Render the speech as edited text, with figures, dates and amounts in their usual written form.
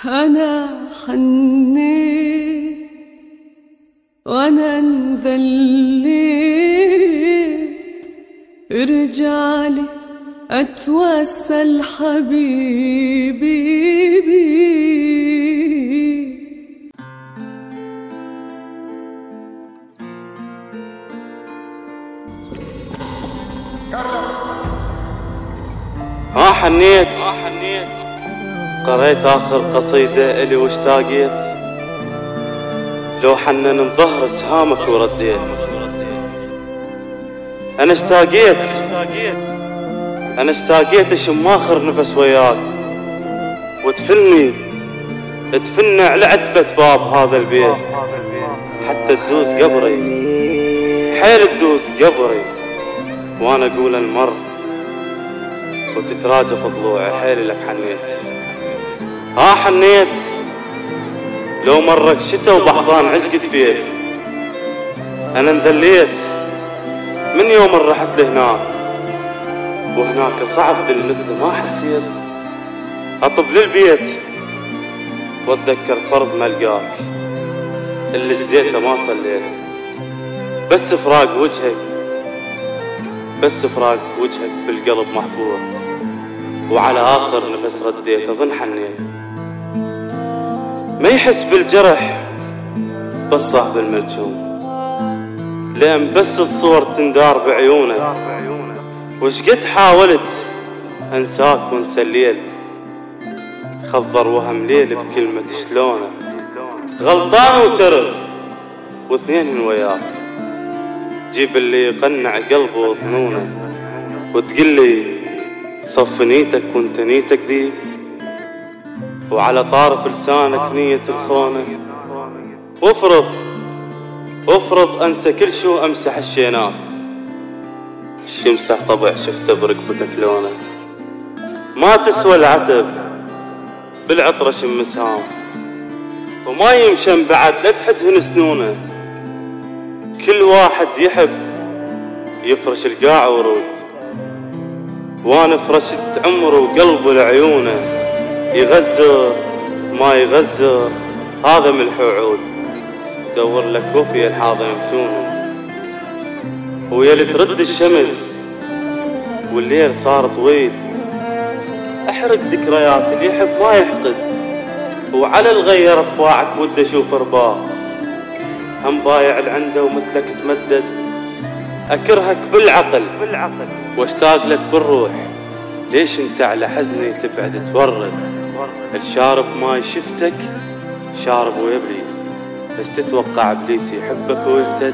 أنا حنيت وأنا انذليت، ارجعلي أتوسل حبيبي بيك. حنيت قريت آخر قصيدة إلي واشتاقيت، لو حنن الظهر سهامك ورديت. أنا اشتاقيت أشم آخر نفس وياك، وتفني على عتبة باب هذا البيت، حتى تدوس قبري حيل تدوس قبري، وأنا أقول المر وتتراجف ضلوعي حيل لك حنيت. حنيت لو مرك شتا وبحضان عشقت فيه. أنا انذليت من يوم رحت لهناك، وهناك صعب بالمثل ما حسيت. أطب للبيت واتذكر فرض ما القاك، اللي جزيته ما صليت، بس فراق وجهك بالقلب محفور، وعلى آخر نفس رديت أظن حنيت. ما يحس بالجرح بس صاحب الملجوم، لأن بس الصور تندار بعيونه، وشقد حاولت أنساك وانسى الليل، خضر وهم ليل بكلمة شلونه. غلطان وترف واثنين وياك، جيب اللي يقنع قلبه وظنونه، وتقل لي صف نيتك وانت نيتك ذيب، وعلى طارف لسانك نية الخونة. وافرض انسى كل شو امسح الشينات، الشمسح طبع شفته بركبتك لونه. ما تسوى العتب بالعطرة شم سهام، وما يمشن بعد لا تحدهن سنونه. كل واحد يحب يفرش القاع ورود، وانا فرشت عمره وقلبه لعيونه. يغزر ما يغزر هذا ملح وعود، دور لك وفي الحاضر يمتونه. ويلي ترد الشمس والليل صار طويل، احرق ذكريات اللي يحب ما يحقد، وعلى الغير اطباعك ود اشوف رباه. هم بايع العنده ومثلك تمدد، اكرهك بالعقل واشتاق لك بالروح. ليش انت على حزني تبعد تورد؟ الشارب ماي شفتك شارب ويا ابليس، بس تتوقع ابليس يحبك ويهتد؟